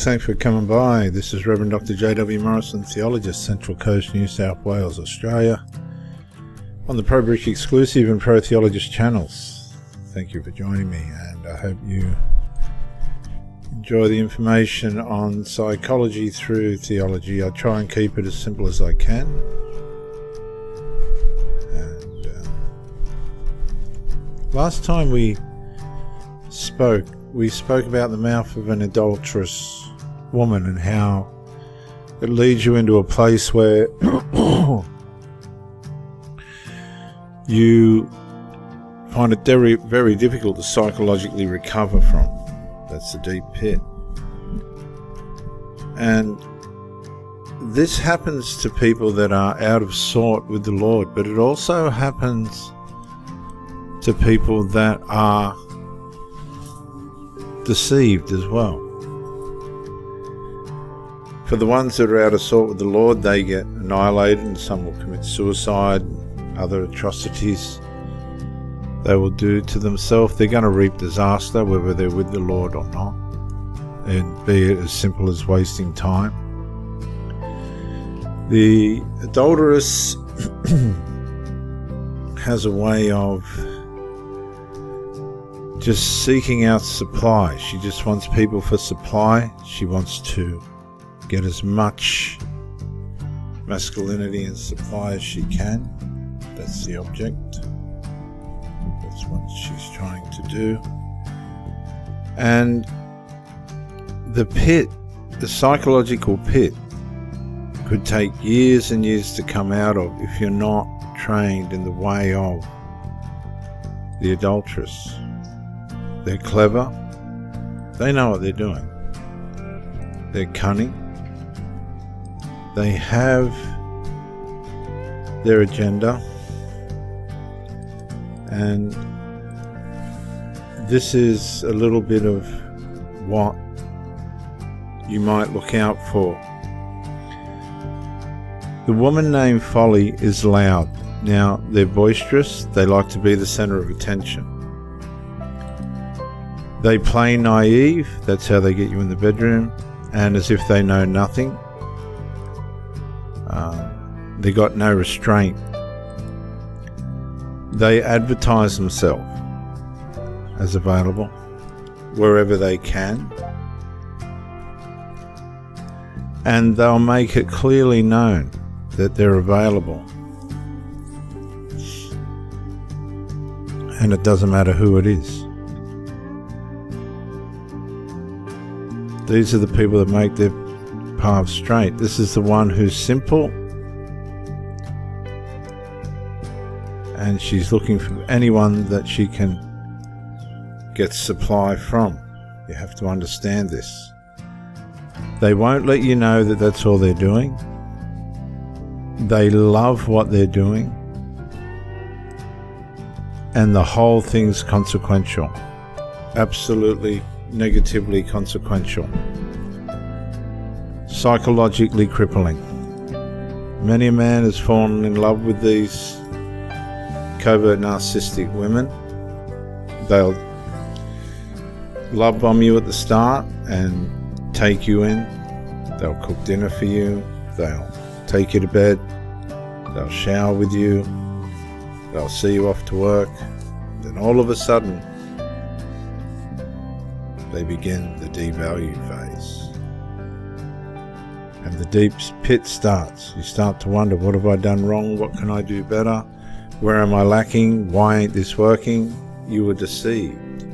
Thanks for coming by. This is Reverend Dr. J.W. Morrison, theologist, Central Coast, New South Wales, Australia, on the Pro-Brick Exclusive and Pro-Theologist channels. Thank you for joining me, and I hope you enjoy the information on psychology through theology. I try and keep it as simple as I can. And last time we spoke about the mouth of an adulterous woman and how it leads you into a place where you find it very, very difficult to psychologically recover from. That's the deep pit. And this happens to people that are out of sort with the Lord, but it also happens to people that are deceived as well. For the ones that are out of sort with the Lord, they get annihilated, and some will commit suicide, other atrocities they will do to themselves. They're going to reap disaster whether they're with the Lord or not, and be it as simple as wasting time. The adulteress has a way of just seeking out supply. She just wants people for supply. She wants to get as much masculinity and supply as she can. That's the object. That's what she's trying to do. And the pit, the psychological pit, could take years and years to come out of if you're not trained in the way of the adulteress. They're clever. They know what they're doing. They're cunning. They have their agenda. And this is a little bit of what you might look out for. The woman named Folly is loud. Now, they're boisterous. They like to be the center of attention. They play naive. That's how they get you in the bedroom. And as if they know nothing. They got no restraint. They advertise themselves as available wherever they can. And they'll make it clearly known that they're available. And it doesn't matter who it is. These are the people that make their path straight. This is the one who's simple, and she's looking for anyone that she can get supply from. You have to understand this. They won't let you know that that's all they're doing. They love what they're doing, and the whole thing's consequential. Absolutely negatively consequential. Psychologically crippling. Many a man has fallen in love with these covert narcissistic women. They'll love bomb you at the start and take you in. They'll cook dinner for you. They'll take you to bed. They'll shower with you. They'll see you off to work. Then all of a sudden, they begin the devalue phase. And the deep pit starts. You start to wonder, what have I done wrong? What can I do better? Where am I lacking? Why ain't this working? You were deceived.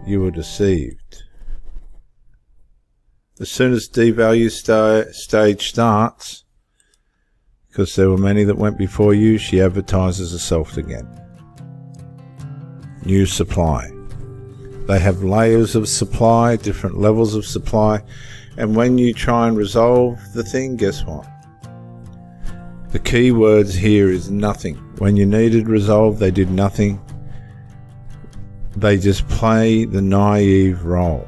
You were deceived. As soon as devalue stage starts, because there were many that went before you, she advertises herself again. New supply. They have layers of supply, different levels of supply, and when you try and resolve the thing, guess what? The key words here is nothing. When you needed resolve, they did nothing. They just play the naive role.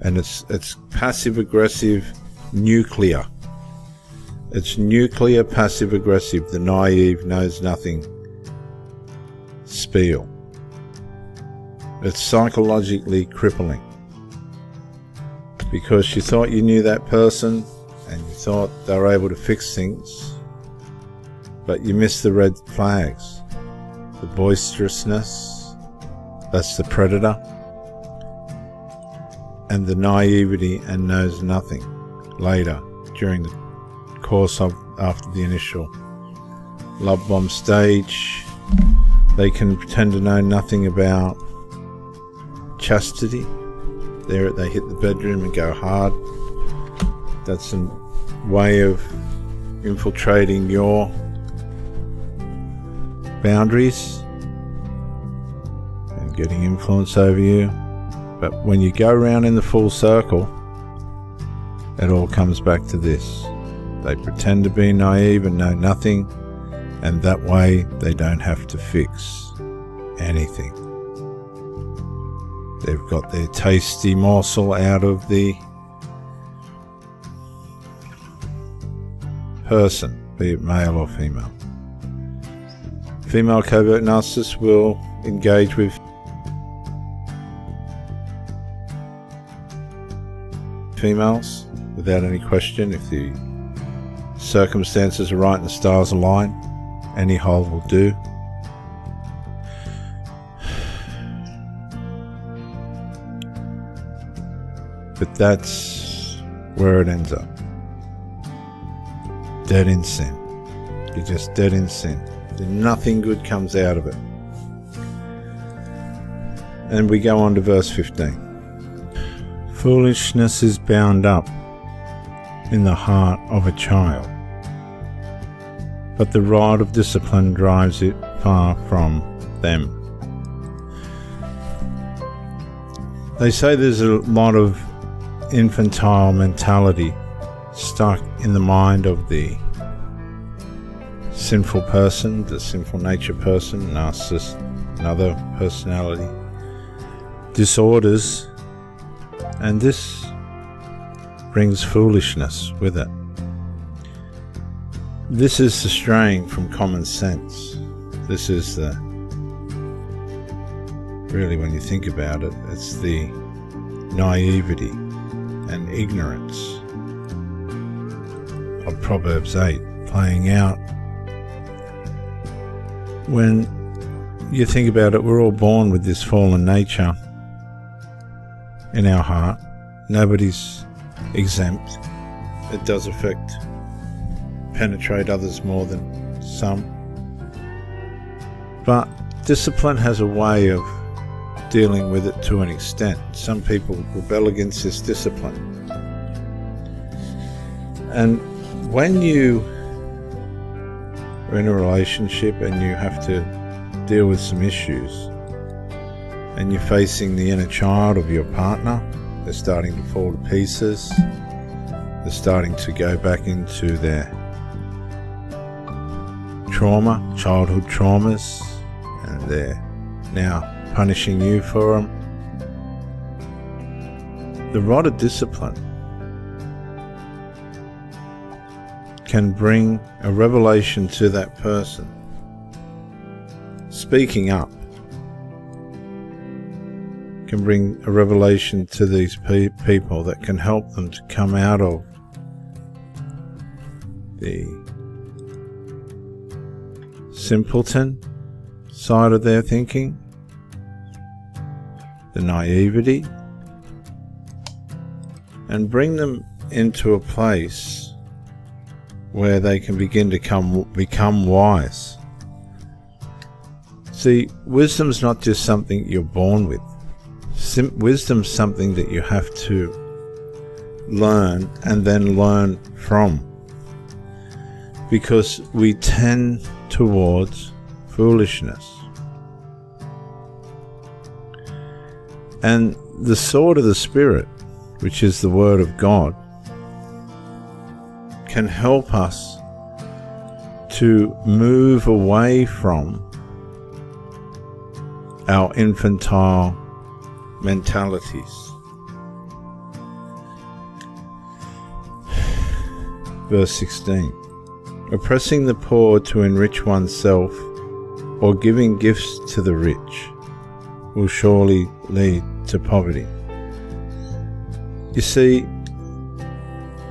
And it's passive-aggressive nuclear. It's nuclear passive-aggressive, the naive knows nothing spiel. It's psychologically crippling. because you thought you knew that person and you thought they were able to fix things, but you missed the red flags. The boisterousness, that's the predator, and the naivety and knows nothing later during the course of after the initial love bomb stage. They can pretend to know nothing about chastity. There they hit the bedroom and go hard. That's a way of infiltrating your boundaries and getting influence over you. But when you go around in the full circle, it all comes back to this. They pretend to be naive and know nothing, and that way they don't have to fix anything. They've got their tasty morsel out of the person, be it male or female. Female covert narcissists will engage with females without any question. If the circumstances are right and the stars align, any hole will do. But that's where it ends up. Dead in sin. You're just dead in sin. Nothing good comes out of it. And we go on to verse 15. Foolishness is bound up in the heart of a child, but the rod of discipline drives it far from them. They say there's a lot of infantile mentality stuck in the mind of the sinful person, the sinful nature person, narcissist, another personality disorders, and this brings foolishness with it. This is the straying from common sense. This is the, really when you think about it, it's the naivety and ignorance of Proverbs 8 playing out. When you think about it, we're all born with this fallen nature in our heart. Nobody's exempt. It does penetrate others more than some. But discipline has a way of dealing with it to an extent. Some people rebel against this discipline. And when you are in a relationship and you have to deal with some issues and you're facing the inner child of your partner, they're starting to fall to pieces, they're starting to go back into their trauma, childhood traumas, and they're now punishing you for them. The rod of discipline can bring a revelation to that person. Speaking up can bring a revelation to these people that can help them to come out of the simpleton side of their thinking, the naivety, and bring them into a place where they can begin to become wise. See, wisdom's not just something you're born with. Wisdom's something that you have to learn and then learn from, because we tend towards foolishness. And the sword of the Spirit, which is the Word of God, can help us to move away from our infantile mentalities. Verse 16. Oppressing the poor to enrich oneself or giving gifts to the rich will surely lead to poverty. You see,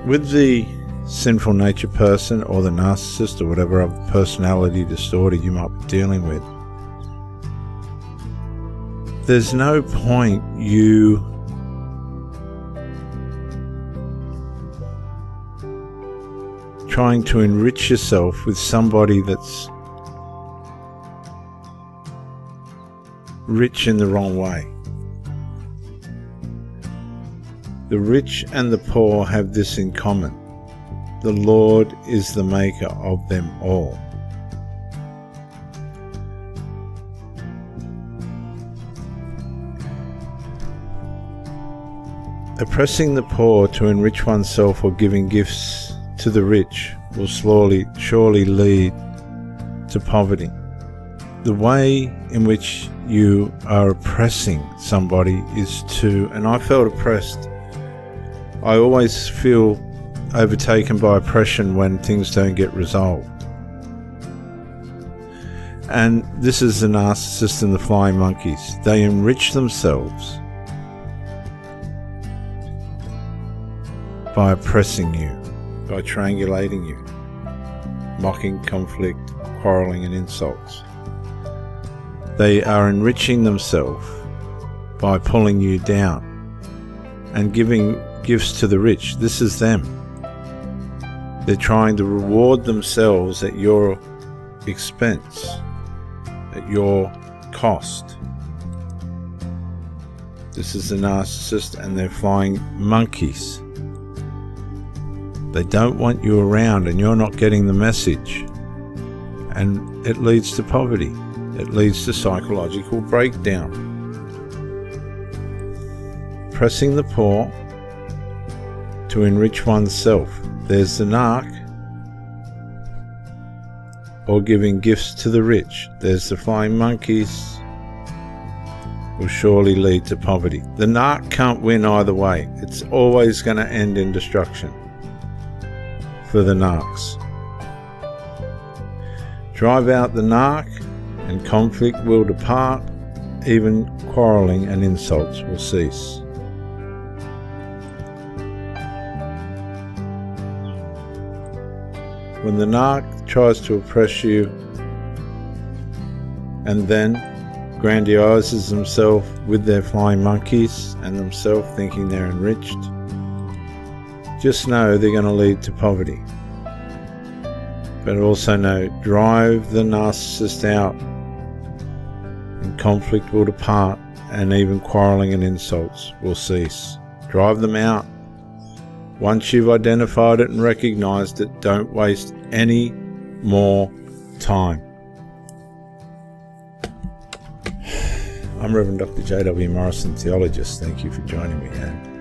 with the sinful nature person or the narcissist or whatever other personality disorder you might be dealing with, there's no point you trying to enrich yourself with somebody that's rich in the wrong way. The rich and the poor have this in common: the Lord is the maker of them all. Oppressing the poor to enrich oneself or giving gifts to the rich will surely lead to poverty. The way in which you are oppressing somebody is to, and I felt oppressed. I always feel overtaken by oppression when things don't get resolved. And this is the narcissist and the flying monkeys. They enrich themselves by oppressing you, by triangulating you, mocking, conflict, quarreling and insults. They are enriching themselves by pulling you down and giving gifts to the rich. This is them. They're trying to reward themselves at your expense, at your cost. This is the narcissist and they're flying monkeys. They don't want you around and you're not getting the message. And it leads to poverty. It leads to psychological breakdown. Pressing the poor to enrich oneself. There's the narc. Or giving gifts to the rich. There's the flying monkeys. Will surely lead to poverty. The narc can't win either way. It's always going to end in destruction for the narcs. Drive out the narc and conflict will depart, even quarreling and insults will cease. When the narc tries to oppress you and then grandioses themselves with their flying monkeys and themselves thinking they're enriched, just know they're going to lead to poverty. But also know, drive the narcissist out and conflict will depart and even quarreling and insults will cease. Drive them out. Once you've identified it and recognized it, don't waste any more time. I'm Reverend Dr. J.W. Morrison, theologist. Thank you for joining me, and